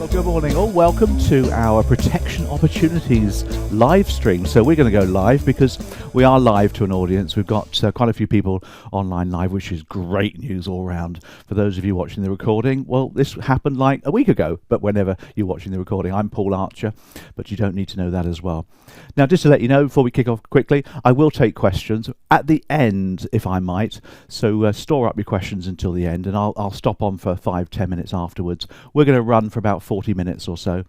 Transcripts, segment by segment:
Well, good morning all. Welcome to our Protection Opportunities live stream. So we're going to go live because we are live to an audience. We've got quite a few people online live, which is great news all round. For those of you watching the recording, well, this happened like a week ago, but whenever you're watching the recording, I'm Paul Archer, but you don't need to know that as well. Now, just to let you know, before we kick off quickly, I will take questions at the end, if I might. So store up your questions until the end, and I'll stop on for 5-10 minutes afterwards. We're going to run for about 40 minutes or so.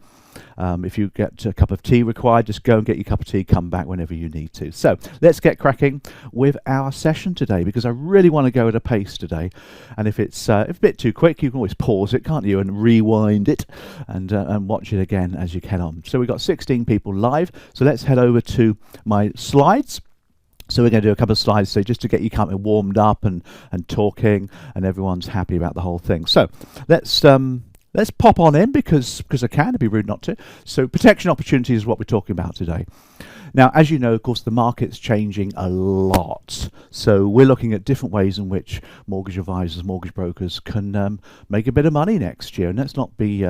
If you get a cup of tea required, just go and get your cup of tea, come back whenever you need to. So let's get cracking with our session today, because I really want to go at a pace today. And if it's a bit too quick, you can always pause it, can't you, and rewind it and watch it again as you can on. So we've got 16 people live, so let's head over to my slides. So we're going to do a couple of slides so just to get you kind of warmed up and talking, and everyone's happy about the whole thing. So let's pop on in because I can. It'd be rude not to. So protection opportunities is what we're talking about today. Now, as you know, of course, the market's changing a lot. So we're looking at different ways in which mortgage advisors, mortgage brokers can make a bit of money next year. And let's not be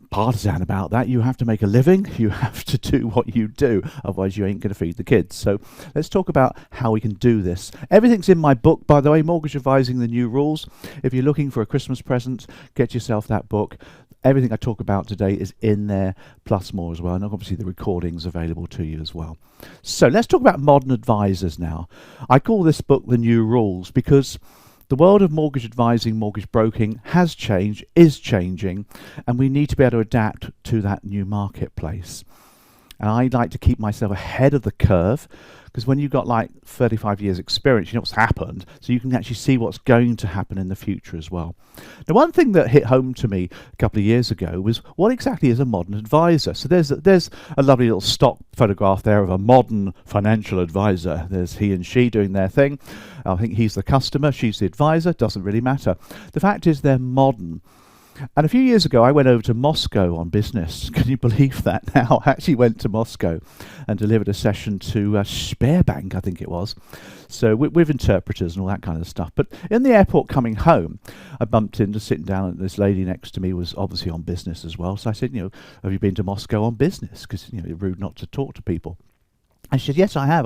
partisan about that. You have to make a living. You have to do what you do. Otherwise, you ain't going to feed the kids. So let's talk about how we can do this. Everything's in my book, by the way, Mortgage Advising the New Rules. If you're looking for a Christmas present, get yourself that book. Everything I talk about today is in there, plus more as well. And obviously the recording's available to you as well. So let's talk about modern advisors now. I call this book The New Rules because the world of mortgage advising, mortgage broking has changed, is changing, and we need to be able to adapt to that new marketplace. And I like to keep myself ahead of the curve, because when you've got like 35 years experience, you know what's happened, so you can actually see what's going to happen in the future as well. Now, one thing that hit home to me a couple of years ago was what exactly is a modern advisor? So there's a lovely little stock photograph there of a modern financial advisor. There's he and she doing their thing. I think he's the customer, she's the advisor, doesn't really matter. The fact is they're modern. And a few years ago, I went over to Moscow on business. Can you believe that now? I actually went to Moscow and delivered a session to Sberbank, I think it was. So with interpreters and all that kind of stuff. But in the airport coming home, I bumped into sitting down, and this lady next to me was obviously on business as well. So I said, have you been to Moscow on business? Because, it's rude not to talk to people. And she said, yes, I have.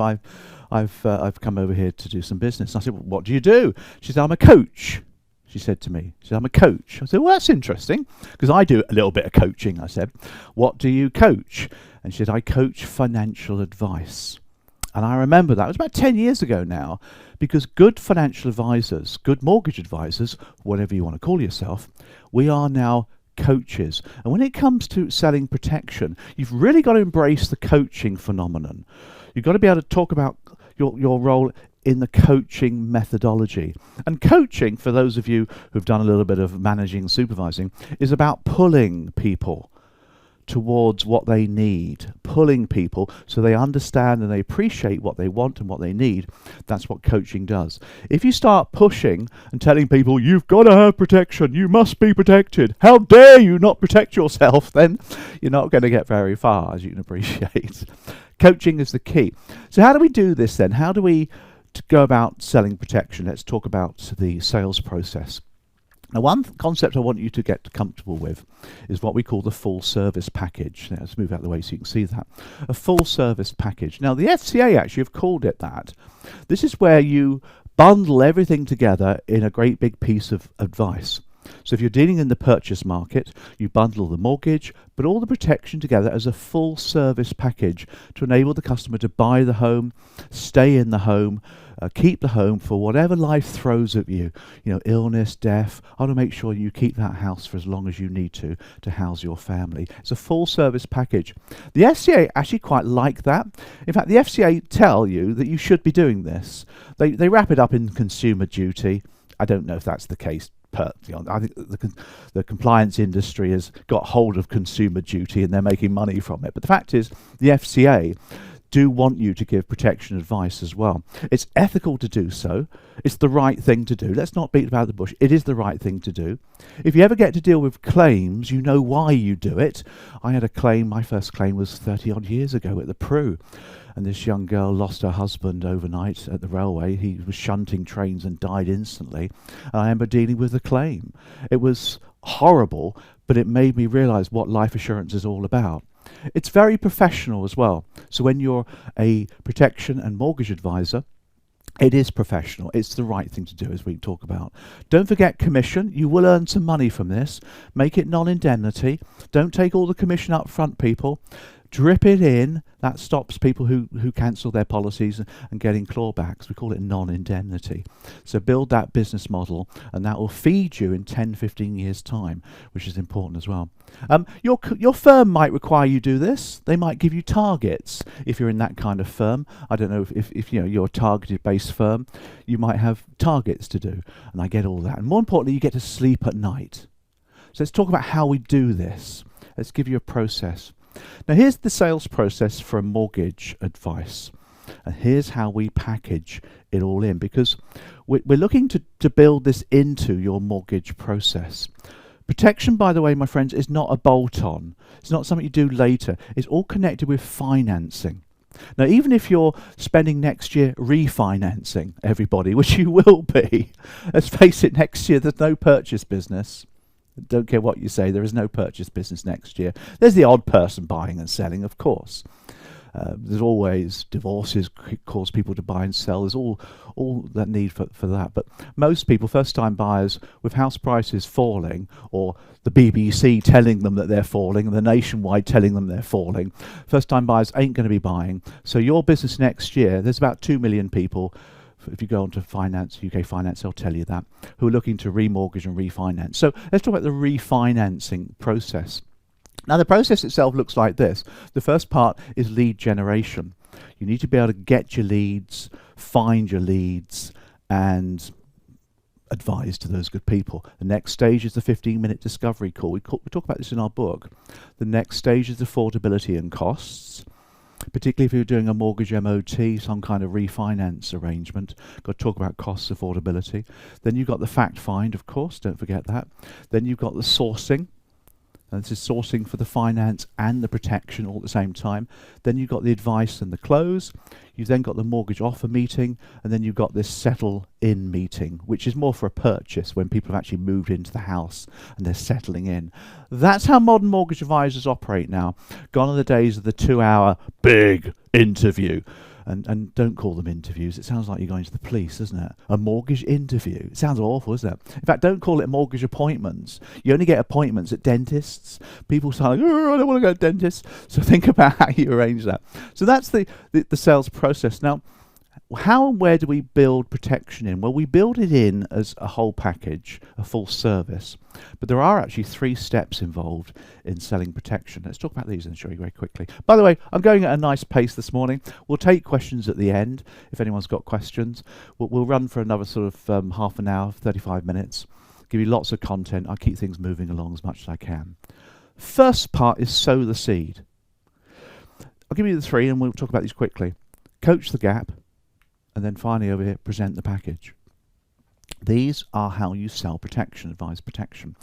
I've come over here to do some business. And I said, well, what do you do? She said, I'm a coach. She said to me, she said, I'm a coach. I said, well, that's interesting, because I do a little bit of coaching. I said, what do you coach? And she said, I coach financial advice. And I remember that. It was about 10 years ago now, because good financial advisors, good mortgage advisors, whatever you want to call yourself, we are now coaches. And when it comes to selling protection, you've really got to embrace the coaching phenomenon. You've got to be able to talk about your role in the coaching methodology. And coaching, for those of you who've done a little bit of managing and supervising, is about pulling people towards what they need, pulling people so they understand and they appreciate what they want and what they need. That's what coaching does. If you start pushing and telling people, you've got to have protection, you must be protected, how dare you not protect yourself, then you're not going to get very far, as you can appreciate. Coaching is the key. So how do we do this then? How do we go about selling protection? Let's talk about the sales process. Now, one concept I want you to get comfortable with is what we call the full service package. Now, let's move out of the way so you can see that. A full service package. Now, the FCA actually have called it that. This is where you bundle everything together in a great big piece of advice. So if you're dealing in the purchase market, you bundle the mortgage, but all the protection together as a full service package to enable the customer to buy the home, stay in the home, keep the home for whatever life throws at you. Illness, death. I want to make sure you keep that house for as long as you need to house your family. It's a full service package. The FCA actually quite like that. In fact, the FCA tell you that you should be doing this. They wrap it up in consumer duty. I don't know if that's the case. I think the compliance industry has got hold of consumer duty and they're making money from it. But the fact is, the FCA do want you to give protection advice as well. It's ethical to do so. It's the right thing to do. Let's not beat about the bush. It is the right thing to do. If you ever get to deal with claims, you know why you do it. I had a claim, my first claim was 30 odd years ago at the Pru. And this young girl lost her husband overnight at the railway. He was shunting trains and died instantly. And I remember dealing with the claim. It was horrible, but it made me realize what life assurance is all about. It's very professional as well. So when you're a protection and mortgage advisor, it is professional. It's the right thing to do, as we talk about. Don't forget commission. You will earn some money from this. Make it non-indemnity. Don't take all the commission up front, people. Drip it in. That stops people who cancel their policies and getting clawbacks. We call it non-indemnity. So build that business model, and that will feed you in 10, 15 years' time, which is important as well. Your firm might require you do this. They might give you targets if you're in that kind of firm. I don't know if you're a targeted based firm, you might have targets to do, and I get all that. And more importantly, you get to sleep at night. So let's talk about how we do this. Let's give you a process. Now here's the sales process for a mortgage advice, and here's how we package it all in, because we're looking to build this into your mortgage process. Protection, by the way, my friends, is not a bolt-on. It's not something you do later. It's all connected with financing. Now, even if you're spending next year refinancing everybody, which you will be, let's face it, next year there's no purchase business. Don't care what you say, there is no purchase business next year. There's the odd person buying and selling, of course. There's always divorces cause people to buy and sell. There's all that need for that. But most people, first-time buyers, with house prices falling, or the BBC telling them that they're falling, and the Nationwide telling them they're falling, first-time buyers ain't going to be buying. So your business next year, there's about 2 million people, if you go on to finance, UK Finance, they'll tell you that, who are looking to remortgage and refinance. So let's talk about the refinancing process. Now the process itself looks like this. The first part is lead generation. You need to be able to get your leads, find your leads, and advise to those good people. The next stage is the 15-minute discovery call. We talk about this in our book. The next stage is affordability and costs. Particularly if you're doing a mortgage MOT, some kind of refinance arrangement, got to talk about costs, affordability. Then you've got the fact find, of course, don't forget that. Then you've got the sourcing, and this is sourcing for the finance and the protection all at the same time. Then you've got the advice and the close. You've then got the mortgage offer meeting, and then you've got this settle in meeting, which is more for a purchase, when people have actually moved into the house and they're settling in. That's how modern mortgage advisors operate now. Gone are the days of the 2-hour big interview. And don't call them interviews. It sounds like you're going to the police, doesn't it? A mortgage interview. It sounds awful, doesn't it? In fact, don't call it mortgage appointments. You only get appointments at dentists. People say, oh, I don't want to go to dentists. So think about how you arrange that. So that's the sales process. Now, how and where do we build protection in? Well, we build it in as a whole package, a full service. But there are actually 3 steps involved in selling protection. Let's talk about these and show you very quickly. By the way, I'm going at a nice pace this morning. We'll take questions at the end if anyone's got questions. We'll run for another sort of half an hour, 35 minutes. Give you lots of content. I'll keep things moving along as much as I can. First part is sow the seed. I'll give you the 3 and we'll talk about these quickly. Coach the gap. And then finally over here, present the package. These are how you sell protection, advise protection.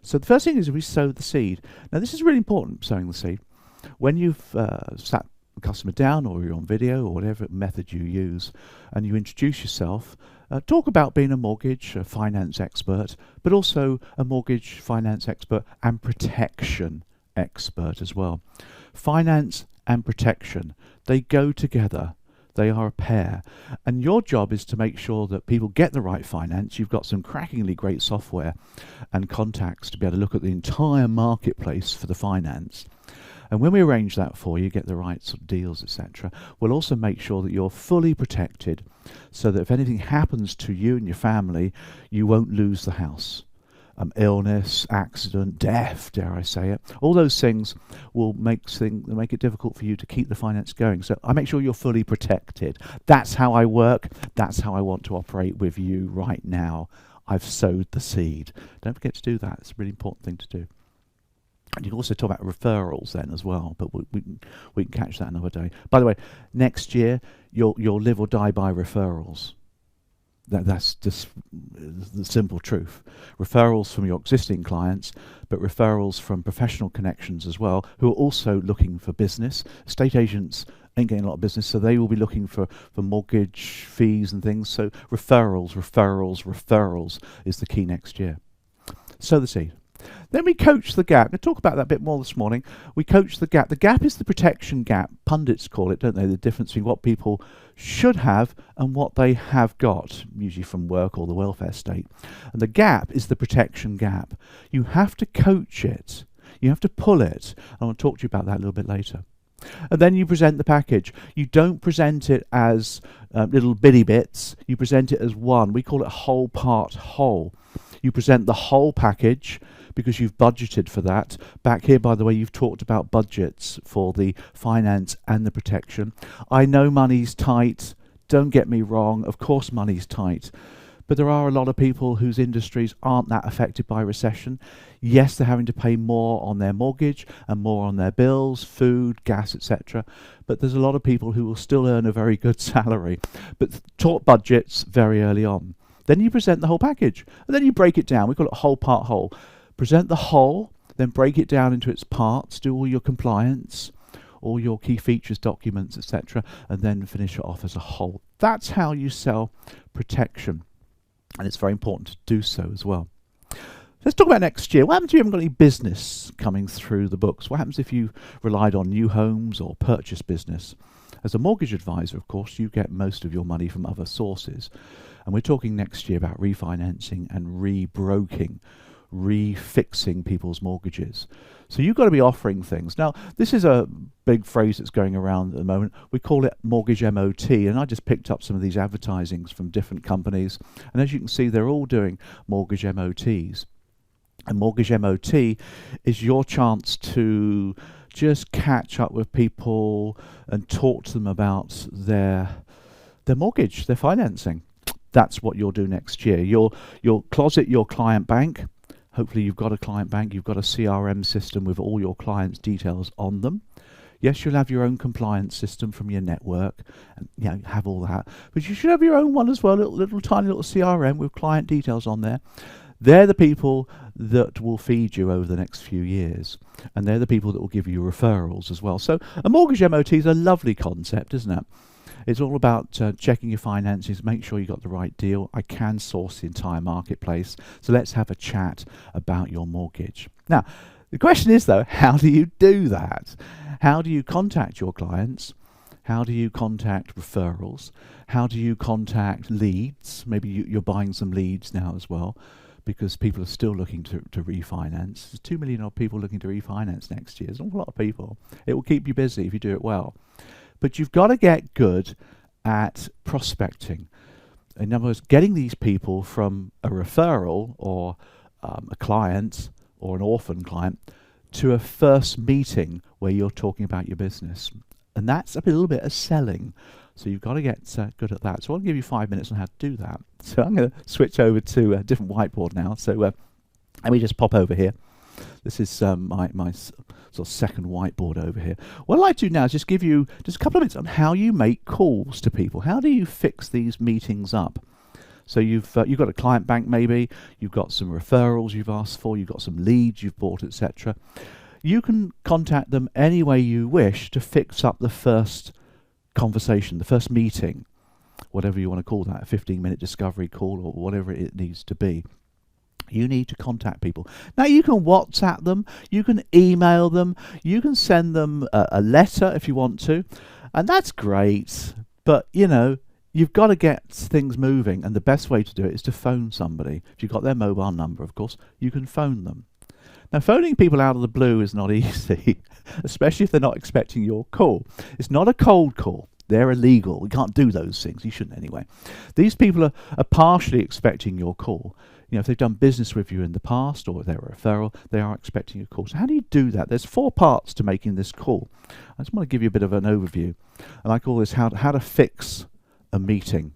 So the first thing is we sow the seed. Now this is really important, sowing the seed. When you've sat the customer down, or you're on video, or whatever method you use, and you introduce yourself, talk about being a mortgage, a finance expert, but also a mortgage finance expert and protection expert as well. Finance and protection, they go together. They are a pair, and your job is to make sure that people get the right finance. You've got some crackingly great software and contacts to be able to look at the entire marketplace for the finance. And when we arrange that for you, get the right sort of deals, etc., we'll also make sure that you're fully protected, so that if anything happens to you and your family, you won't lose the house. Illness, accident, death, dare I say it. All those things will make it difficult for you to keep the finance going. So I make sure you're fully protected. That's how I work. That's how I want to operate with you right now. I've sowed the seed. Don't forget to do that. It's a really important thing to do. And you can also talk about referrals then as well, but we can catch that another day. By the way, next year you'll live or die by referrals. That's just the simple truth. Referrals from your existing clients, but referrals from professional connections as well, who are also looking for business. Estate agents ain't getting a lot of business, so they will be looking for mortgage fees and things. So referrals is the key next year. Sow the seed. Then we coach the gap. We'll talk about that a bit more this morning. We coach the gap. The gap is the protection gap. Pundits call it, don't they? The difference between what people should have and what they have got, usually from work or the welfare state. And the gap is the protection gap. You have to coach it. You have to pull it. I want to talk to you about that a little bit later. And then you present the package. You don't present it as little bitty bits. You present it as one. We call it whole part whole. You present the whole package because you've budgeted for that. Back here, by the way, you've talked about budgets for the finance and the protection. I know money's tight. Don't get me wrong. Of course money's tight. But there are a lot of people whose industries aren't that affected by recession. Yes, they're having to pay more on their mortgage and more on their bills, food, gas, etc. But there's a lot of people who will still earn a very good salary. But talk budgets very early on. Then you present the whole package. And then you break it down. We call it whole part whole. Present the whole, then break it down into its parts, do all your compliance, all your key features, documents, etc. And then finish it off as a whole. That's how you sell protection. And it's very important to do so as well. Let's talk about next year. What happens if you haven't got any business coming through the books? What happens if you relied on new homes or purchase business? As a mortgage advisor, of course, you get most of your money from other sources. And we're talking next year about refinancing and rebroking, refixing people's mortgages. So you've got to be offering things. Now, this is a big phrase that's going around at the moment. We call it mortgage MOT, and I just picked up some of these advertisings from different companies. And as you can see, they're all doing mortgage MOTs. And mortgage MOT is your chance to just catch up with people and talk to them about their mortgage, their financing. That's what you'll do next year. You'll closet your client bank. Hopefully you've got a client bank, you've got a CRM system with all your clients' details on them. Yes, you'll have your own compliance system from your network, and have all that. But you should have your own one as well, little tiny little CRM with client details on there. They're the people that will feed you over the next few years. And they're the people that will give you referrals as well. So a mortgage MOT is a lovely concept, isn't it? It's all about checking your finances, make sure you got the right deal. I can source the entire marketplace. So let's have a chat about your mortgage. Now, the question is, though, how do you do that? How do you contact your clients? How do you contact referrals? How do you contact leads? Maybe you're buying some leads now as well, because people are still looking to refinance. There's 2 million odd people looking to refinance next year. There's an awful lot of people. It will keep you busy if you do it well. But you've got to get good at prospecting. In other words, getting these people from a referral or a client or an orphan client to a first meeting where you're talking about your business. And that's a little bit of selling. So you've got to get good at that. So I'll give you 5 minutes on how to do that. So I'm going to switch over to a different whiteboard now. So let me just pop over here. This is my sort of second whiteboard over here. What I'd like to do now is just give you just a couple of minutes on how you make calls to people. How do you fix these meetings up? So you've got a client bank maybe, you've got some referrals you've asked for, you've got some leads you've bought, etc. You can contact them any way you wish to fix up the first conversation, the first meeting, whatever you want to call that, a 15-minute discovery call or whatever it needs to be. You need to contact people. Now, you can WhatsApp them, you can email them, you can send them a letter if you want to, and that's great. But, you've got to get things moving, and the best way to do it is to phone somebody. If you've got their mobile number, of course, you can phone them. Now, phoning people out of the blue is not easy, especially if they're not expecting your call. It's not a cold call. They're illegal. We can't do those things. You shouldn't anyway. These people are partially expecting your call. If they've done business with you in the past or they're a referral, they are expecting a call. So how do you do that? There's 4 parts to making this call. I just want to give you a bit of an overview. And I call this how to fix a meeting.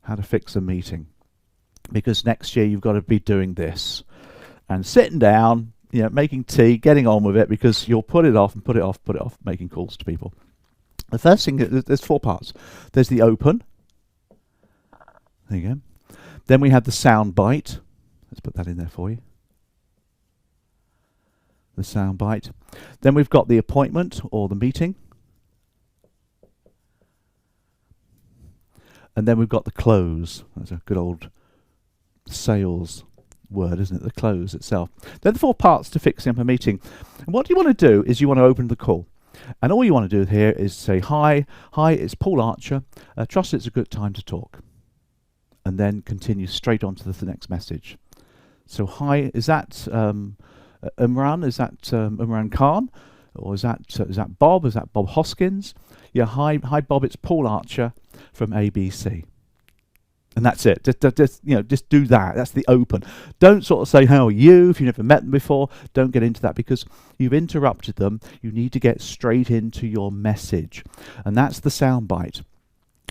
How to fix a meeting. Because next year you've got to be doing this. And sitting down, making tea, getting on with it, because you'll put it off, making calls to people. The first thing, there's 4 parts. There's the open. There you go. Then we have the sound bite. Let's put that in there for you. The sound bite. Then we've got the appointment or the meeting. And then we've got the close. That's a good old sales word, isn't it? The close itself. There are the 4 parts to fixing up a meeting. And what you want to do is you want to open the call. And all you want to do here is say, hi, it's Paul Archer. Trust it's a good time to talk. And then continue straight on to the next message. So hi, is that Imran? Is that Imran Khan? Or is that Bob? Is that Bob Hoskins? Yeah, hi Bob, it's Paul Archer from ABC. And that's it. Just do that. That's the open. Don't sort of say, how are you? If you've never met them before, don't get into that because you've interrupted them. You need to get straight into your message. And that's the soundbite.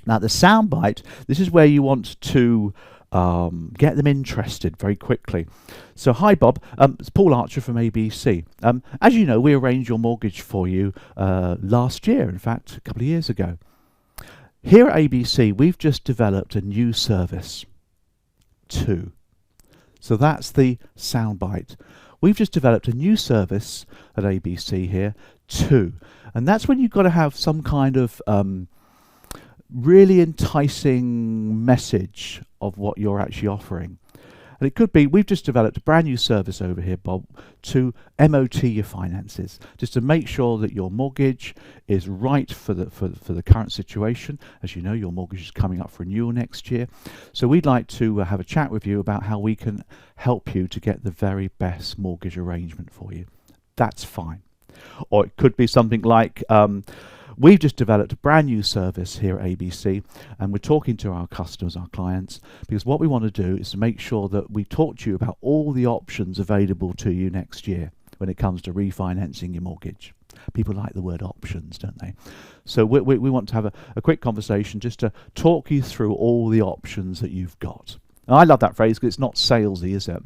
Now, the soundbite, this is where you want to get them interested very quickly. So, hi, Bob. It's Paul Archer from ABC. As you know, we arranged your mortgage for you last year, in fact, a couple of years ago. Here at ABC, we've just developed a new service, 2. So that's the soundbite. We've just developed a new service at ABC here, 2. And that's when you've got to have some kind of really enticing message of what you're actually offering. And it could be, we've just developed a brand new service over here, Bob, to MOT your finances, just to make sure that your mortgage is right for the current situation. As you know, your mortgage is coming up for renewal next year. So we'd like to have a chat with you about how we can help you to get the very best mortgage arrangement for you. That's fine. Or it could be something like, we've just developed a brand new service here at ABC, and we're talking to our customers, our clients, because what we want to do is to make sure that we talk to you about all the options available to you next year when it comes to refinancing your mortgage. People like the word options, don't they? So we want to have a quick conversation just to talk you through all the options that you've got. And I love that phrase because it's not salesy, is it?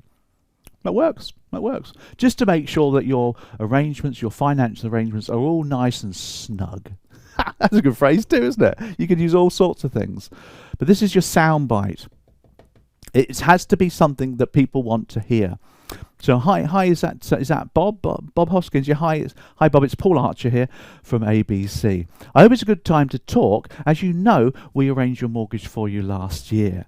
That works. That works. Just to make sure that your arrangements, your financial arrangements, are all nice and snug. That's a good phrase too, isn't it? You can use all sorts of things. But this is your soundbite. It has to be something that people want to hear. So hi, is that Bob? Bob Hoskins? Yeah, hi Bob, it's Paul Archer here from ABC. I hope it's a good time to talk. As you know, we arranged your mortgage for you last year.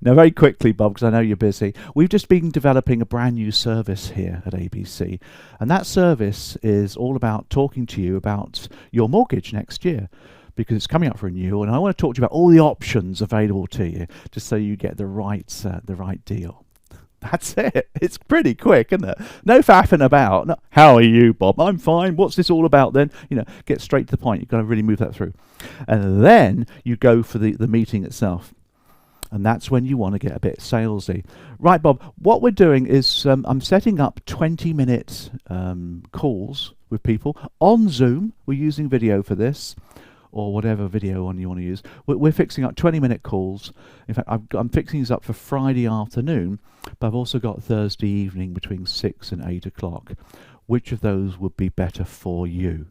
Now, very quickly, Bob, because I know you're busy, we've just been developing a brand new service here at ABC, and that service is all about talking to you about your mortgage next year, because it's coming up for renewal, and I want to talk to you about all the options available to you, just so you get the right deal. That's it. It's pretty quick, isn't it? No faffing about. No, how are you, Bob? I'm fine. What's this all about then? Get straight to the point. You've got to really move that through. And then you go for the meeting itself. And that's when you want to get a bit salesy. Right, Bob, what we're doing is I'm setting up 20-minute calls with people on Zoom. We're using video for this, or whatever video one you want to use. We're fixing up 20-minute calls. In fact, I'm fixing these up for Friday afternoon, but I've also got Thursday evening between 6 and 8 o'clock. Which of those would be better for you?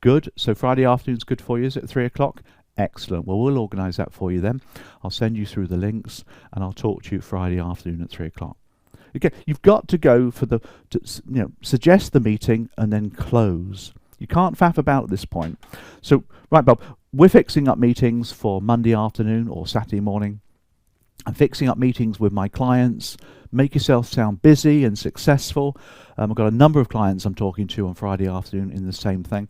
Good. So Friday afternoon's good for you, is it 3 o'clock? Excellent. Well, we'll organise that for you then. I'll send you through the links, and I'll talk to you Friday afternoon at 3 o'clock. Okay, you've got to go for suggest the meeting and then close. You can't faff about at this point. So, right, Bob, we're fixing up meetings for Monday afternoon or Saturday morning. I'm fixing up meetings with my clients. Make yourself sound busy and successful. I've got a number of clients I'm talking to on Friday afternoon in the same thing.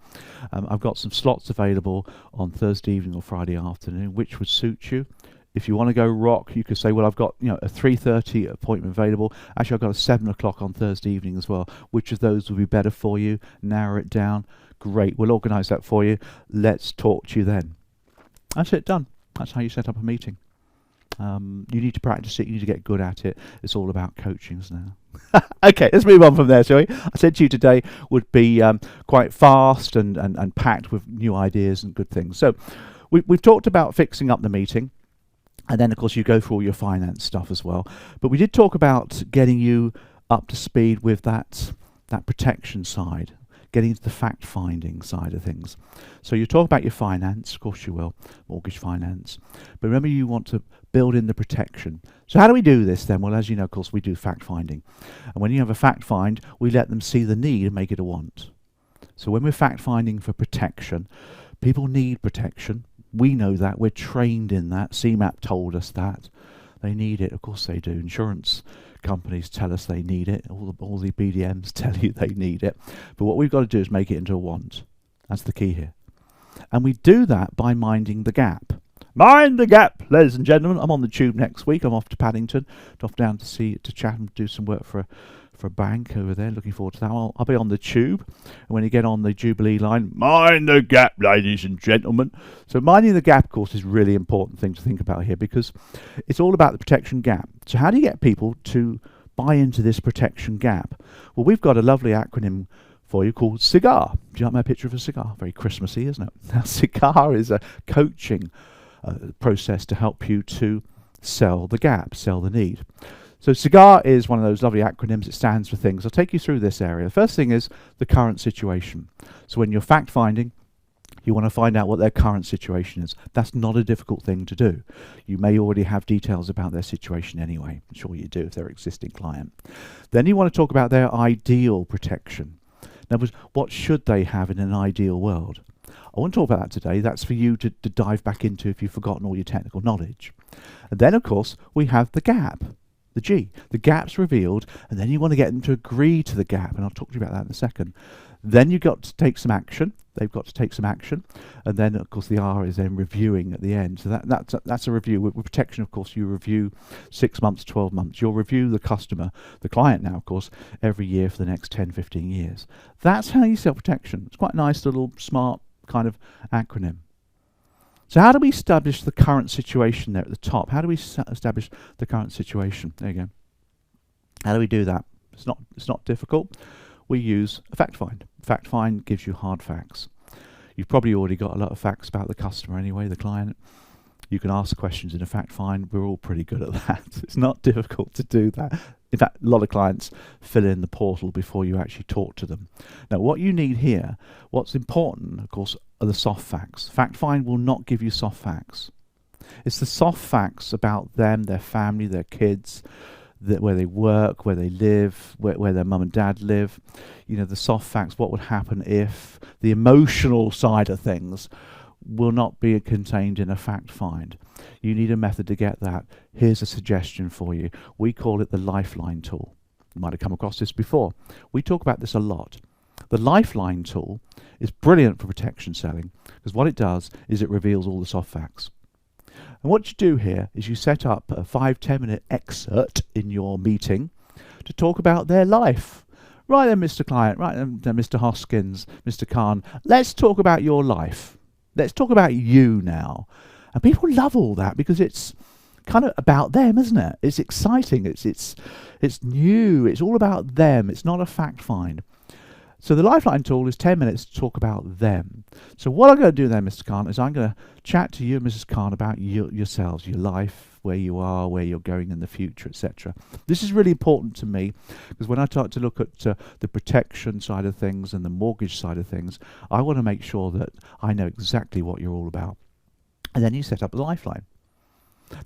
I've got some slots available on Thursday evening or Friday afternoon, which would suit you. If you want to go rock, you could say, well, I've got a 3:30 appointment available. Actually, I've got a 7 o'clock on Thursday evening as well. Which of those would be better for you? Narrow it down. Great. We'll organise that for you. Let's talk to you then. That's it, done. That's how you set up a meeting. You need to practice it. You need to get good at it. It's all about coachings now. Okay, let's move on from there, shall we? I said to you today would be quite fast and packed with new ideas and good things. So we've talked about fixing up the meeting. And then, of course, you go through all your finance stuff as well. But we did talk about getting you up to speed with that protection side, getting into the fact-finding side of things. So you talk about your finance, of course you will, mortgage finance. But remember, you want to build in the protection. So how do we do this then? Well, as you know, of course, we do fact-finding. And when you have a fact-find, we let them see the need and make it a want. So when we're fact-finding for protection, people need protection. We know that. We're trained in that. CMAP told us that. They need it. Of course they do. Insurance companies tell us they need it. All the BDMs tell you they need it. But what we've got to do is make it into a want. That's the key here. And we do that by minding the gap. Mind the gap, ladies and gentlemen. I'm on the tube next week. I'm off to Paddington, off down to chat and do some work for a bank over there. Looking forward to that. I'll be on the tube. And when you get on the Jubilee line, mind the gap, ladies and gentlemen. So minding the gap, of course, is a really important thing to think about here, because it's all about the protection gap. So how do you get people to buy into this protection gap? Well, we've got a lovely acronym for you called CIGAR. Do you like my picture of a cigar? Very Christmassy, isn't it? Now, CIGAR is a coaching process to help you to sell the gap, sell the need. So CIGAR is one of those lovely acronyms. It stands for things. I'll take you through this area. The first thing is the current situation. So when you're fact finding, you want to find out what their current situation is. That's not a difficult thing to do. You may already have details about their situation anyway. I'm sure you do if they're an existing client. Then you want to talk about their ideal protection. In other words, what should they have in an ideal world? I want to talk about that today. That's for you to dive back into if you've forgotten all your technical knowledge. And then, of course, we have the gap, the G. The gap's revealed, and then you want to get them to agree to the gap, and I'll talk to you about that in a second. Then you've got to take some action. They've got to take some action. And then, of course, the R is then reviewing at the end. So that's a review. With protection, of course, you review 6 months, 12 months. You'll review the customer, the client now, of course, every year for the next 10, 15 years. That's how you sell protection. It's quite a nice little smart kind of acronym. So how do we establish the current situation there at the top? How do we establish the current situation? There you go. How do we do that? It's not difficult. We use a fact find. Fact find gives you hard facts. You've probably already got a lot of facts about the customer anyway, the client. You can ask questions in a fact find. We're all pretty good at that. It's not difficult to do that. In fact, a lot of clients fill in the portal before you actually talk to them. Now, what you need here, what's important, of course, are the soft facts. Fact find will not give you soft facts. It's the soft facts about them, their family, their kids, where they work, where they live, where their mum and dad live. You know, the soft facts, what would happen if the emotional side of things will not be contained in a fact find. You need a method to get that. Here's a suggestion for you. We call it the Lifeline tool. You might have come across this before. We talk about this a lot. The Lifeline tool is brilliant for protection selling, because what it does is it reveals all the soft facts. And what you do here is you set up a 5-10 minute excerpt in your meeting to talk about their life. Right then, Mr. Client, right then, Mr. Hoskins, Mr. Khan, let's talk about your life. Let's talk about you now. And people love all that because it's kind of about them, isn't it? It's exciting. It's new. It's all about them. It's not a fact find. So the Lifeline tool is 10 minutes to talk about them. So what I'm going to do then, Mr. Khan, is I'm going to chat to you, Mrs. Khan, about yourselves, your life, where you are, where you're going in the future, etc. This is really important to me because when I start to look at the protection side of things and the mortgage side of things, I want to make sure that I know exactly what you're all about. And then you set up a Lifeline.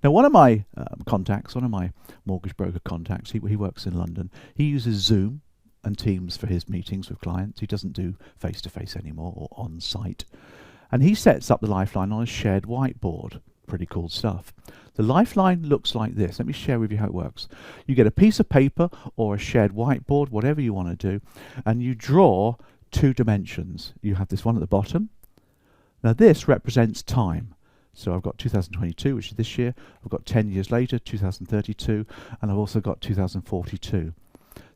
Now, one of my contacts, one of my mortgage broker contacts, he works in London. He uses Zoom and Teams for his meetings with clients. He doesn't do face-to-face anymore or on-site. And he sets up the Lifeline on a shared whiteboard. Pretty cool stuff. The Lifeline looks like this. Let me share with you how it works. You get a piece of paper or a shared whiteboard, whatever you want to do, and you draw 2 dimensions. You have this one at the bottom. Now this represents time. So I've got 2022, which is this year. I've got 10 years later, 2032, and I've also got 2042.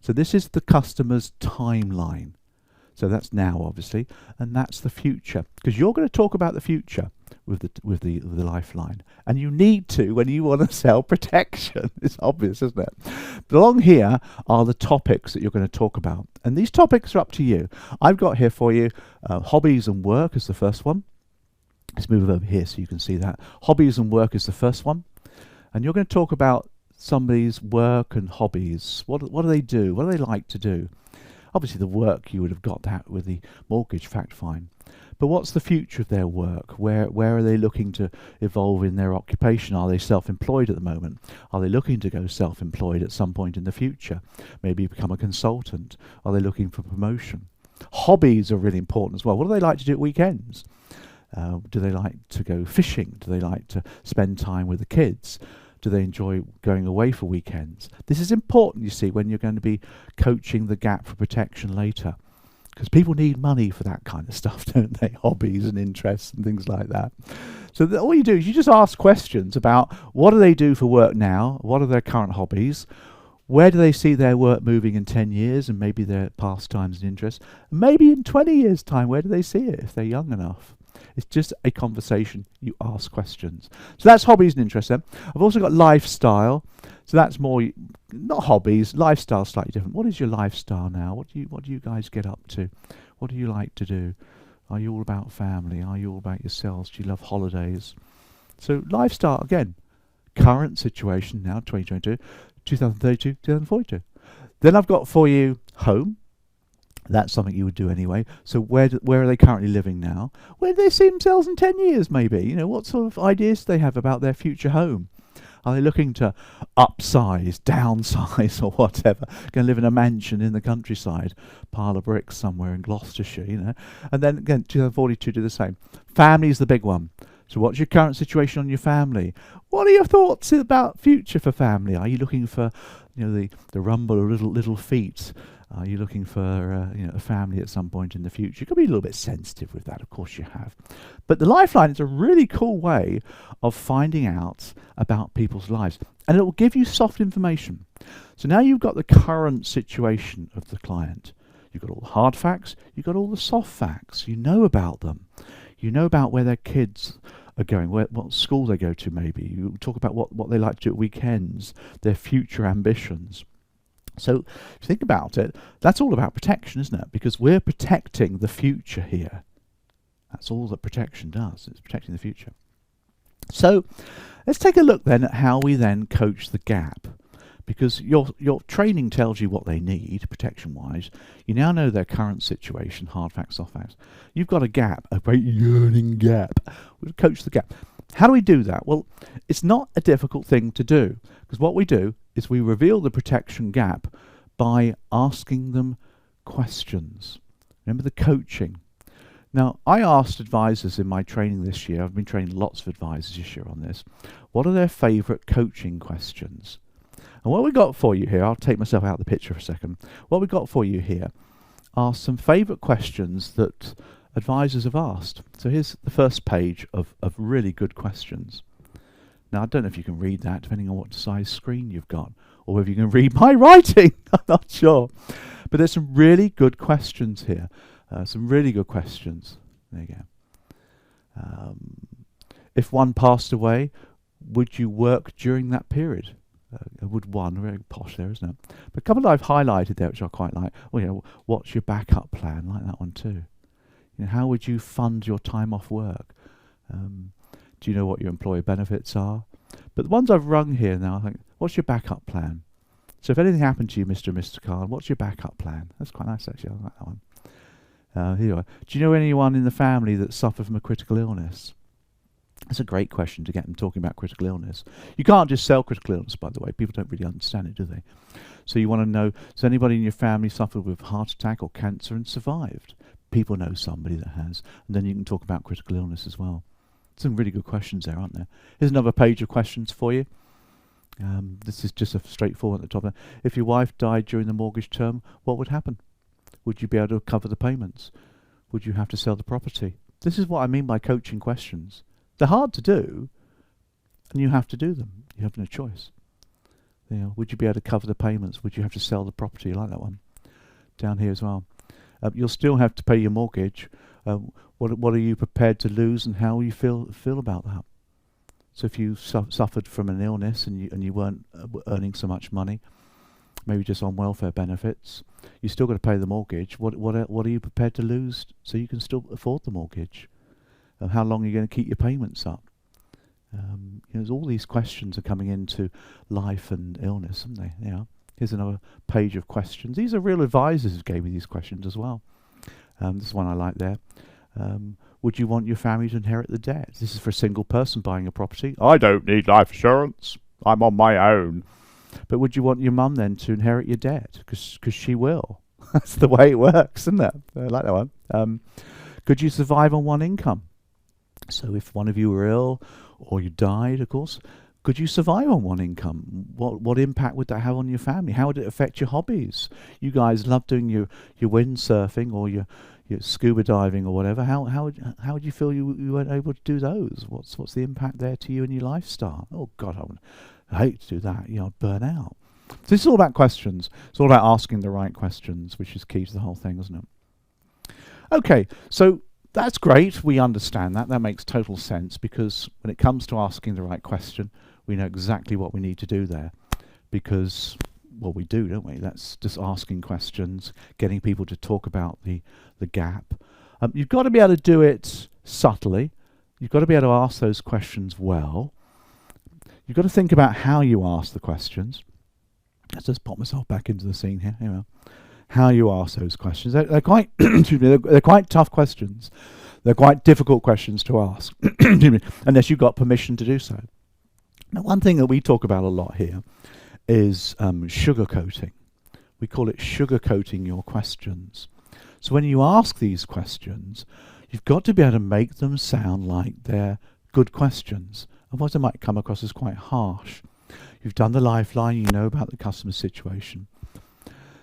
So this is the customer's timeline. So that's now, obviously, and that's the future, because you're going to talk about the future with the Lifeline, and you need to when you want to sell protection. It's obvious, isn't it? But along here are the topics that you're going to talk about, and these topics are up to you. I've got here for you hobbies and work is the first one. Let's move over here so you can see that. Hobbies and work is the first one, and you're going to talk about somebody's work and hobbies. What do they do? What do they like to do? Obviously the work, you would have got that with the mortgage fact find. But what's the future of their work? Where are they looking to evolve in their occupation? Are they self-employed at the moment? Are they looking to go self-employed at some point in the future? Maybe become a consultant? Are they looking for promotion? Hobbies are really important as well. What do they like to do at weekends? Do they like to go fishing? Do they like to spend time with the kids? Do they enjoy going away for weekends? This is important, you see, when you're going to be coaching the gap for protection later. Because people need money for that kind of stuff, don't they? Hobbies and interests and things like that. So all you do is you just ask questions about what do they do for work now? What are their current hobbies? Where do they see their work moving in 10 years and maybe their pastimes and interests? Maybe in 20 years' time, where do they see it if they're young enough? It's just a conversation. You ask questions. So that's hobbies and interests then. I've also got lifestyle. So that's more, not hobbies, lifestyle slightly different. What is your lifestyle now? What do you guys get up to? What do you like to do? Are you all about family? Are you all about yourselves? Do you love holidays? So lifestyle, again, current situation now, 2022, 2032, 2042. Then I've got for you home. That's something you would do anyway. So where are they currently living now? Where do they see themselves in 10 years maybe? You know, what sort of ideas do they have about their future home? Are they looking to upsize, downsize or whatever? Going to live in a mansion in the countryside, pile of bricks somewhere in Gloucestershire, you know? And then again, 2042 do the same. Family is the big one. So what's your current situation on your family? What are your thoughts about future for family? Are you looking for, you know, the rumble of little feet? Are you looking for a family at some point in the future? You could be a little bit sensitive with that, of course you have. But the Lifeline is a really cool way of finding out about people's lives. And it will give you soft information. So now you've got the current situation of the client. You've got all the hard facts. You've got all the soft facts. You know about them. You know about where their kids are going, what school they go to maybe. You talk about what they like to do at weekends, their future ambitions. So if you think about it, that's all about protection, isn't it? Because we're protecting the future here. That's all that protection does. It's protecting the future. So let's take a look then at how we then coach the gap. Because your training tells you what they need, protection-wise. You now know their current situation, hard facts, soft facts. You've got a gap, a great yearning gap. We'll coach the gap. How do we do that? Well, it's not a difficult thing to do. Because what we do is we reveal the protection gap by asking them questions. Remember the coaching. Now, I asked advisors in my training this year, I've been training lots of advisors this year on this, what are their favourite coaching questions? And what we got for you here, I'll take myself out of the picture for a second. What we got for you here are some favourite questions that advisors have asked. So here's the first page of really good questions. Now, I don't know if you can read that, depending on what size screen you've got, or whether you can read my writing. I'm not sure. But there's some really good questions here. Some really good questions. There you go. If one passed away, would you work during that period? Would one, very posh there, isn't it? But a couple that I've highlighted there, which I quite like. Well, you know, what's your backup plan? I like that one too. You know, how would you fund your time off work? Do you know what your employer benefits are? But the ones I've rung here now, I think, what's your backup plan? So if anything happened to you, Mr. and Mr. Khan, what's your backup plan? That's quite nice, actually. I like that one. Here you are. Do you know anyone in the family that suffered from a critical illness? That's a great question to get them talking about critical illness. You can't just sell critical illness, by the way. People don't really understand it, do they? So you want to know, has anybody in your family suffered with heart attack or cancer and survived? People know somebody that has. And then you can talk about critical illness as well. Some really good questions there, aren't there? Here's another page of questions for you. This is just a straightforward at the top there. If your wife died during the mortgage term, what would happen? Would you be able to cover the payments? Would you have to sell the property? This is what I mean by coaching questions. They're hard to do, and you have to do them. You have no choice. You know, would you be able to cover the payments? Would you have to sell the property? I like that one. Down here as well. You'll still have to pay your mortgage. What are you prepared to lose, and how you feel about that? So if you suffered from an illness and you weren't earning so much money, maybe just on welfare benefits, you still got to pay the mortgage. What are you prepared to lose so you can still afford the mortgage? How long are you going to keep your payments up? There's all these questions are coming into life and illness, aren't they? Yeah. Here's another page of questions. These are real advisors who gave me these questions as well. This is one I like there. Would you want your family to inherit the debt? This is for a single person buying a property. I don't need life insurance. I'm on my own. But would you want your mum then to inherit your debt? Because she will. That's the way it works, isn't it? I like that one. Could you survive on one income? So if one of you were ill or you died, of course, Could you survive on one income? What impact would that have on your family? How would it affect your hobbies? You guys love doing your windsurfing or your scuba diving or whatever. How would you feel you weren't able to do those? What's the impact there to you and your lifestyle? Oh God, I hate to do that. I'd burn out. So this is all about questions. It's all about asking the right questions, which is key to the whole thing, isn't it? Okay, so that's great. We understand that. That makes total sense, because when it comes to asking the right question, we know exactly what we need to do there, because, well, we do, don't we? That's just asking questions, getting people to talk about the gap. You've got to be able to do it subtly. You've got to be able to ask those questions well. You've got to think about how you ask the questions. Let's just pop myself back into the scene here. Here we are. How you ask those questions. They're quite excuse me, they're quite tough questions. They're quite difficult questions to ask, unless you've got permission to do so. Now, one thing that we talk about a lot here is sugarcoating. We call it sugarcoating your questions. So when you ask these questions, you've got to be able to make them sound like they're good questions. Otherwise, they might come across as quite harsh. You've done the lifeline, you know about the customer situation.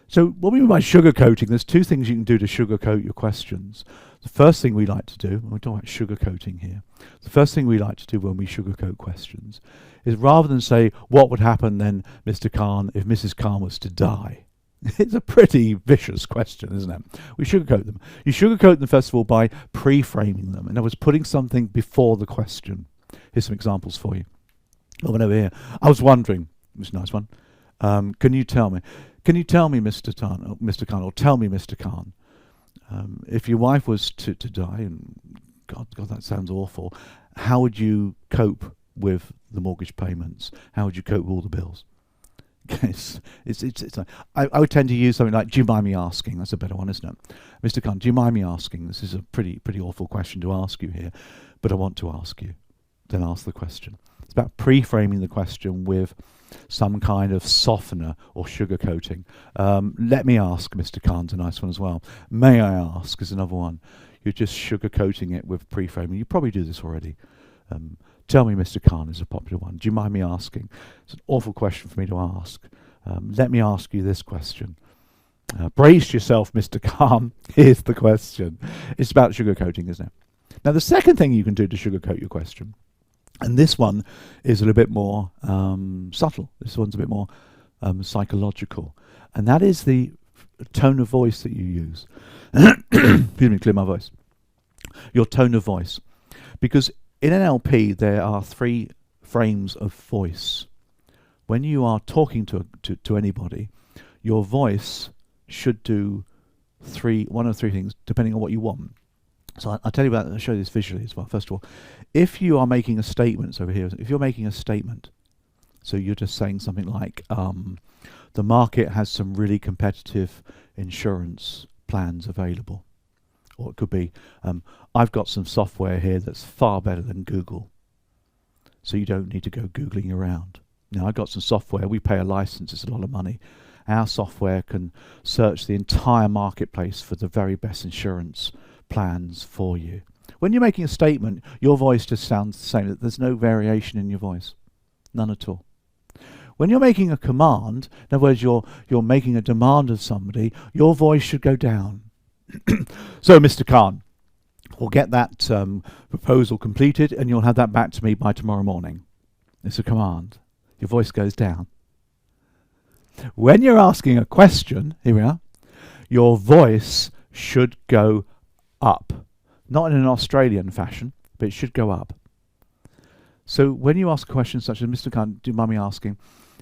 So what we mean by sugarcoating, there's two things you can do to sugarcoat your questions. The first thing we like to do, and we're talking about sugarcoating here, the first thing we like to do when we sugarcoat questions is, rather than say, what would happen then, Mr. Khan, if Mrs. Khan was to die? It's a pretty vicious question, isn't it? We sugarcoat them. You sugarcoat them, first of all, by pre-framing them. In other words, putting something before the question. Here's some examples for you. I went over here. I was wondering, this is a nice one. Can you tell me, Mr. Khan, or tell me, Mr. Khan, if your wife was to die, and God, that sounds awful, how would you cope with the mortgage payments? How would you cope with all the bills? It's I would tend to use something like, do you mind me asking? That's a better one, isn't it? Mr. Khan, do you mind me asking? This is a pretty awful question to ask you here, but I want to ask you. Then ask the question. It's about pre-framing the question with some kind of softener or sugarcoating. Let me ask, Mr. Khan's a nice one as well. May I ask is another one. You're just sugarcoating it with pre-framing. You probably do this already. Tell me, Mr. Khan is a popular one. Do you mind me asking? It's an awful question for me to ask. Let me ask you this question. Brace yourself, Mr. Khan. Here's the question. It's about sugarcoating, isn't it? Now, the second thing you can do to sugarcoat your question, and this one is a little bit more subtle. This one's a bit more psychological. And that is the tone of voice that you use. Excuse me, clear my voice. Your tone of voice. Because in NLP, there are 3 frames of voice. When you are talking to anybody, your voice should do one of 3 things, depending on what you want. So I'll tell you about that. I'll show you this visually as well. First of all, if you are making a statement, so over here, if you're making a statement, so you're just saying something like, the market has some really competitive insurance plans available. Or it could be, I've got some software here that's far better than Google, so you don't need to go Googling around. Now, I've got some software, we pay a license, it's a lot of money. Our software can search the entire marketplace for the very best insurance plans for you. When you're making a statement, your voice just sounds the same. There's no variation in your voice. None at all. When you're making a command, in other words, you're making a demand of somebody, your voice should go down. So, Mr. Khan, we'll get that proposal completed and you'll have that back to me by tomorrow morning. It's a command. Your voice goes down. When you're asking a question, here we are, your voice should go up. Not in an Australian fashion, but it should go up. So when you ask a question such as, Mr. Khan, do you mind me asking,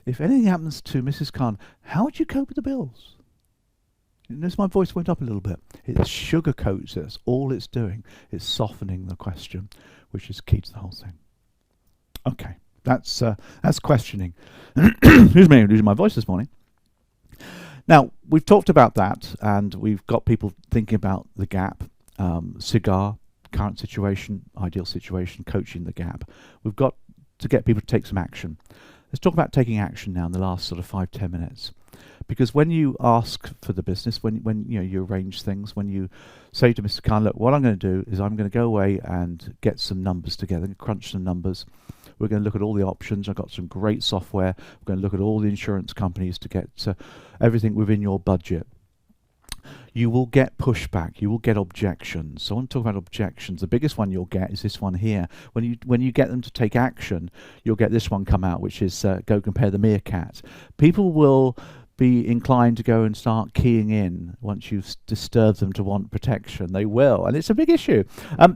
if anything happens to Mrs. Khan, how would you cope with the bills? Notice my voice went up a little bit. It sugarcoats it. That's all it's doing. It's softening the question, which is key to the whole thing. Okay, that's questioning. Excuse me, I'm losing my voice this morning. Now, we've talked about that, and we've got people thinking about the gap, cigar, current situation, ideal situation, coaching the gap. We've got to get people to take some action. Let's talk about taking action now in the last sort of 5-10 minutes. Because when you ask for the business, when you arrange things, when you say to Mr. Khan, look, what I'm going to do is I'm going to go away and get some numbers together, crunch some numbers. We're going to look at all the options. I've got some great software. We're going to look at all the insurance companies to get everything within your budget. You will get pushback. You will get objections. So I want to talk about objections. The biggest one you'll get is this one here. When you get them to take action, you'll get this one come out, which is go compare the meerkat. People will be inclined to go and start keying in once you've disturbed them to want protection. They will, and it's a big issue.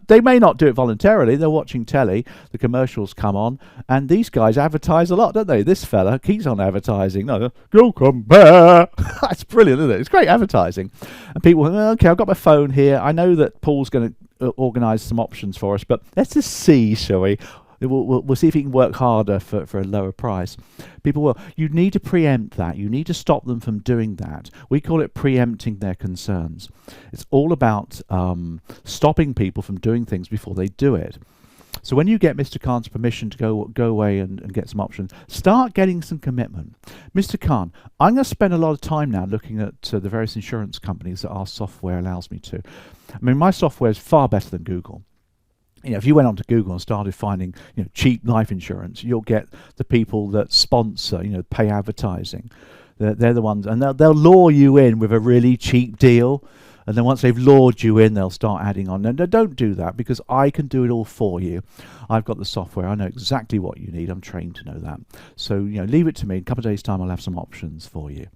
They may not do it voluntarily. They're watching telly, the commercials come on, and these guys advertise a lot, don't they? This fella keeps on advertising. No, go compare. That's brilliant, isn't it? It's great advertising. And people, okay, I've got my phone here. I know that Paul's going to organise some options for us, but let's just see, shall we? We'll see if he can work harder for a lower price. People will. You need to preempt that. You need to stop them from doing that. We call it preempting their concerns. It's all about stopping people from doing things before they do it. So when you get Mr. Khan's permission to go away and get some options, start getting some commitment. Mr. Khan, I'm going to spend a lot of time now looking at the various insurance companies that our software allows me to. I mean, my software is far better than Google. If you went onto Google and started finding, cheap life insurance, you'll get the people that sponsor, pay advertising. They're the ones, and they'll lure you in with a really cheap deal. And then once they've lured you in, they'll start adding on. No, don't do that, because I can do it all for you. I've got the software. I know exactly what you need. I'm trained to know that. So, leave it to me. In a couple of days' time, I'll have some options for you.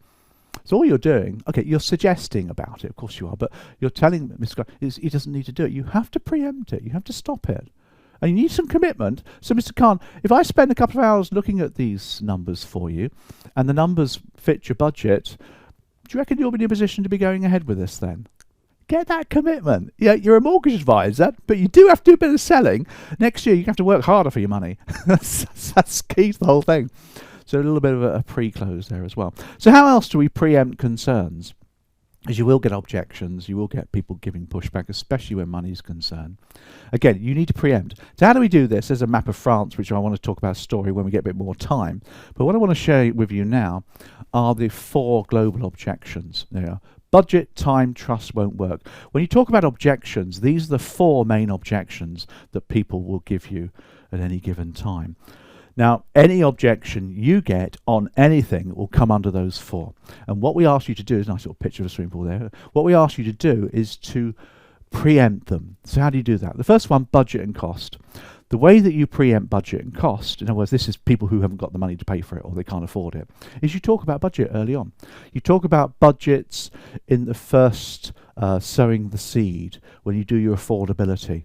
So all you're doing, okay, you're suggesting about it, of course you are, but you're telling Mr. Khan he doesn't need to do it. You have to preempt it. You have to stop it. And you need some commitment. So, Mr. Khan, if I spend a couple of hours looking at these numbers for you, and the numbers fit your budget, do you reckon you'll be in a position to be going ahead with this then? Get that commitment. Yeah, you're a mortgage advisor, but you do have to do a bit of selling. Next year, you have to work harder for your money. That's key to the whole thing. So a little bit of a pre-close there as well. So how else do we preempt concerns? As you will get objections, you will get people giving pushback, especially when money is concerned. Again, you need to preempt. So how do we do this? There's a map of France, which I want to talk about a story when we get a bit more time. But what I want to share with you now are the 4 global objections. There are. Budget, time, trust won't work. When you talk about objections, these are the 4 main objections that people will give you at any given time. Now, any objection you get on anything will come under those 4. And what we ask you to do is a nice little picture of a swimming pool there. What we ask you to do is to preempt them. So how do you do that? The first one, budget and cost. The way that you preempt budget and cost, in other words, this is people who haven't got the money to pay for it or they can't afford it, is you talk about budget early on. You talk about budgets in the first sowing the seed when you do your affordability.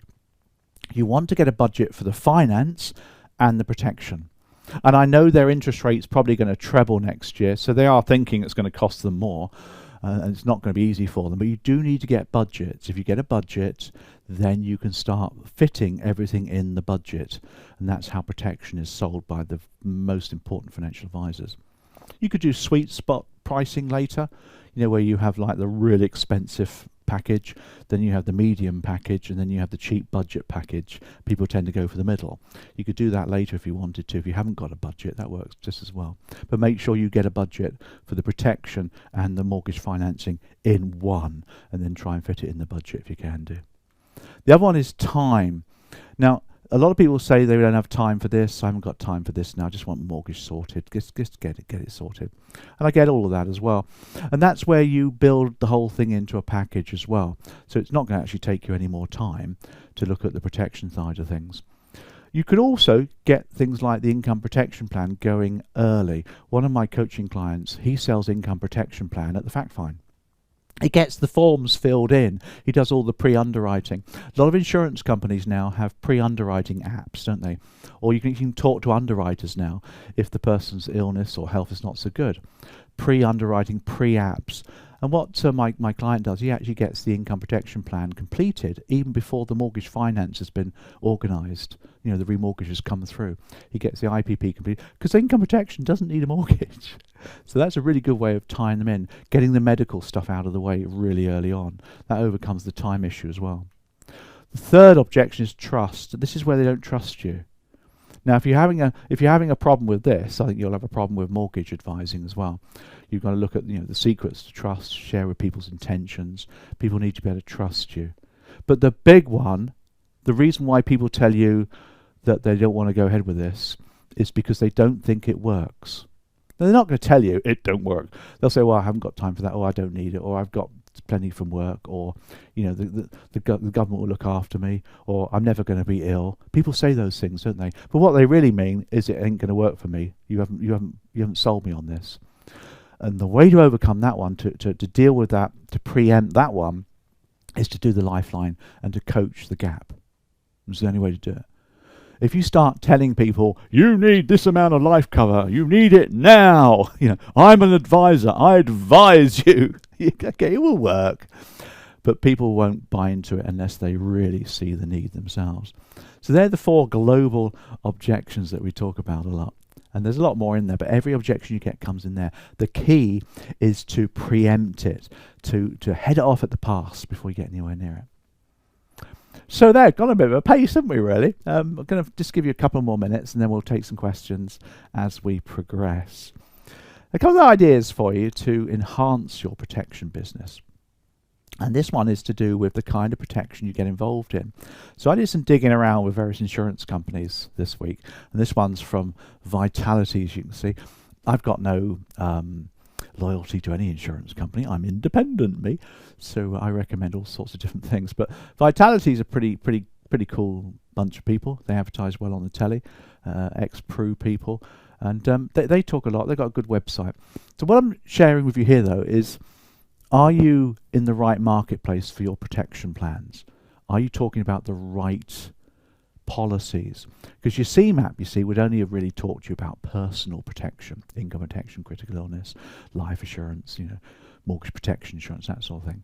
You want to get a budget for the finance and the protection. And I know their interest rate's probably going to treble next year, so they are thinking it's going to cost them more, and it's not going to be easy for them. But you do need to get budgets. If you get a budget, then you can start fitting everything in the budget, and that's how protection is sold by the most important financial advisors. You could do sweet spot pricing later, where you have like the really expensive package, then you have the medium package, and then you have the cheap budget package. People tend to go for the middle. You could do that later if you wanted to. If you haven't got a budget, that works just as well. But make sure you get a budget for the protection and the mortgage financing in one, and then try and fit it in the budget if you can do. The other one is time. Now, a lot of people say they don't have time for this. I haven't got time for this now. I just want mortgage sorted. Just get it sorted. And I get all of that as well. And that's where you build the whole thing into a package as well. So it's not going to actually take you any more time to look at the protection side of things. You could also get things like the income protection plan going early. One of my coaching clients, he sells income protection plan at the factfind. He gets the forms filled in. He does all the pre-underwriting. A lot of insurance companies now have pre-underwriting apps, don't they? Or you can talk to underwriters now if the person's illness or health is not so good. Pre-underwriting, pre-apps. And what my client does, he actually gets the income protection plan completed even before the mortgage finance has been organised. The remortgage has come through. He gets the IPP completed because income protection doesn't need a mortgage. So that's a really good way of tying them in, getting the medical stuff out of the way really early on. That overcomes the time issue as well. The third objection is trust. This is where they don't trust you. Now, if you're having a problem with this, I think you'll have a problem with mortgage advising as well. You've got to look at the secrets to trust, share with people's intentions. People need to be able to trust you. But the big one, the reason why people tell you that they don't want to go ahead with this is because they don't think it works. Now, they're not going to tell you it don't work. They'll say, well, I haven't got time for that, or I don't need it, or I've got plenty from work, or the government will look after me, or I'm never going to be ill. People say those things, don't they? But what they really mean is it ain't going to work for me. You haven't sold me on this. And the way to overcome that one, to deal with that, to preempt that one, is to do the lifeline and to coach the gap. It's the only way to do it. If you start telling people, you need this amount of life cover, you need it now, I'm an advisor, I advise you. Okay, it will work. But people won't buy into it unless they really see the need themselves. So they're the 4 global objections that we talk about a lot. And there's a lot more in there, but every objection you get comes in there. The key is to preempt it, to head it off at the pass before you get anywhere near it. So there, got a bit of a pace, haven't we, really? I'm going to just give you a couple more minutes and then we'll take some questions as we progress. A couple of ideas for you to enhance your protection business. And this one is to do with the kind of protection you get involved in. So I did some digging around with various insurance companies this week. And this one's from Vitality, as you can see. I've got no loyalty to any insurance company. I'm independent, me. So I recommend all sorts of different things. But Vitality is a pretty cool bunch of people. They advertise well on the telly, ex-Pru people. And they talk a lot. They've got a good website. So what I'm sharing with you here, though, is, are you in the right marketplace for your protection plans? Are you talking about the right policies? Because your CMAP, you see, would only have really talked to you about personal protection, income protection, critical illness, life assurance, mortgage protection insurance, that sort of thing.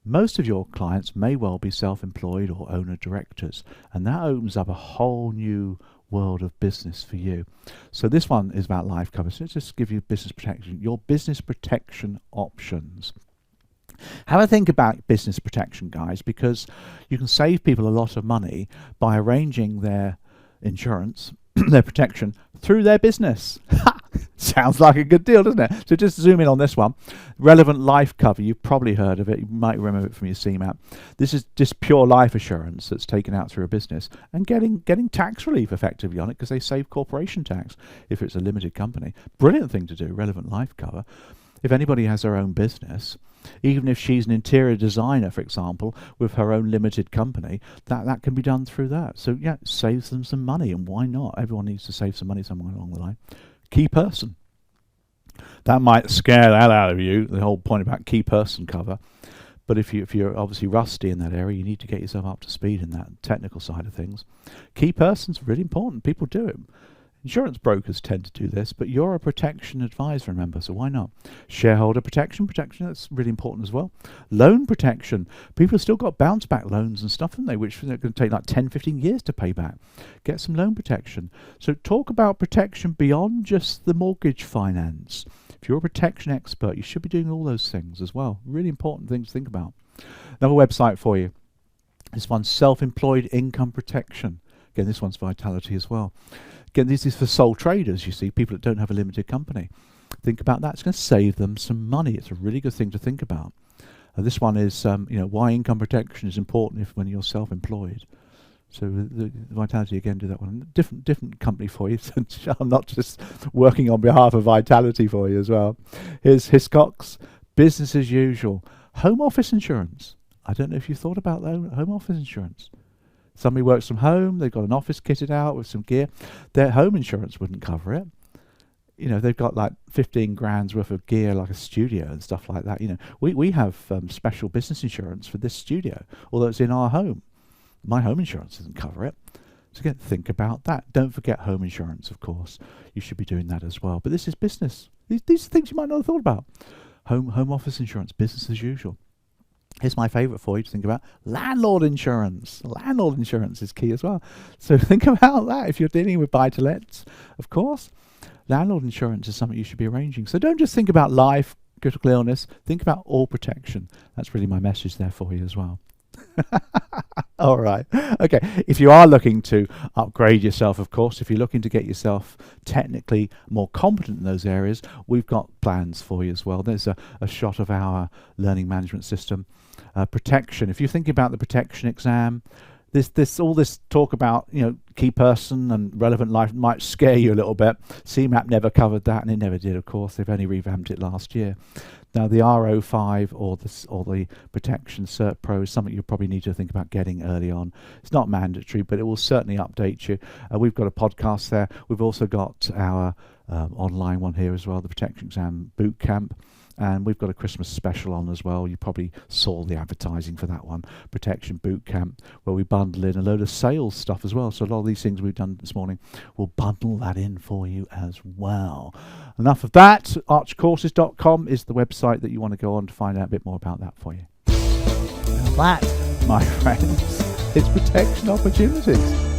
Most of your clients may well be self-employed or owner-directors, and that opens up a whole new world of business for you. So this one is about life cover. So let's just give you business protection, your business protection options. Have a think about business protection, guys, because you can save people a lot of money by arranging their insurance, their protection, through their business. Sounds like a good deal, doesn't it? So just zoom in on this one. Relevant life cover, you've probably heard of it. You might remember it from your CMAP. This is just pure life assurance that's taken out through a business and getting tax relief effectively on it because they save corporation tax if it's a limited company. Brilliant thing to do, relevant life cover. If anybody has their own business, even if she's an interior designer, for example, with her own limited company, that can be done through that. So yeah, it saves them some money, and why not? Everyone needs to save some money somewhere along the line. Key person. That might scare the hell out of you, the whole point about key person cover. But if you're obviously rusty in that area, you need to get yourself up to speed in that technical side of things. Key person's really important. People do it. Insurance brokers tend to do this, but you're a protection advisor, remember, so why not? Shareholder protection, that's really important as well. Loan protection. People have still got bounce back loans and stuff, haven't they, which are going to take like 10, 15 years to pay back. Get some loan protection. So talk about protection beyond just the mortgage finance. If you're a protection expert, you should be doing all those things as well. Really important things to think about. Another website for you. This one's self-employed income protection. Again, this one's Vitality as well. Again, this is for sole traders, you see, people that don't have a limited company. Think about that. It's going to save them some money. It's a really good thing to think about. This one is, why income protection is important when you're self-employed. So the Vitality, again, do that one. Different company for you. I'm not just working on behalf of Vitality for you as well. Here's Hiscox, business as usual. Home office insurance. I don't know if you've thought about that, home office insurance. Somebody works from home, they've got an office kitted out with some gear. Their home insurance wouldn't cover it. They've got like 15 grand's worth of gear, like a studio and stuff like that. We have special business insurance for this studio, although it's in our home. My home insurance doesn't cover it. So again, think about that. Don't forget home insurance, of course. You should be doing that as well. But this is business. These are things you might not have thought about. Home office insurance, business as usual. Here's my favourite for you to think about, landlord insurance. Landlord insurance is key as well. So think about that if you're dealing with buy-to-lets, of course. Landlord insurance is something you should be arranging. So don't just think about life, critical illness, think about all protection. That's really my message there for you as well. All right. Okay. If you are looking to upgrade yourself, of course, if you're looking to get yourself technically more competent in those areas, we've got plans for you as well. There's a shot of our learning management system. Protection. If you think about the protection exam, all this talk about key person and relevant life might scare you a little bit. CMAP never covered that, and it never did. Of course, they've only revamped it last year. Now the RO5 or the Protection Cert Pro is something you probably need to think about getting early on. It's not mandatory, but it will certainly update you. We've got a podcast there. We've also got our online one here as well, the Protection Exam Boot Camp. And we've got a Christmas special on as well. You probably saw the advertising for that one, Protection Boot Camp, where we bundle in a load of sales stuff as well. So a lot of these things we've done this morning, we'll bundle that in for you as well. Enough of that. Archcourses.com is the website that you want to go on to find out a bit more about that for you. Now that, my friends, is protection opportunities.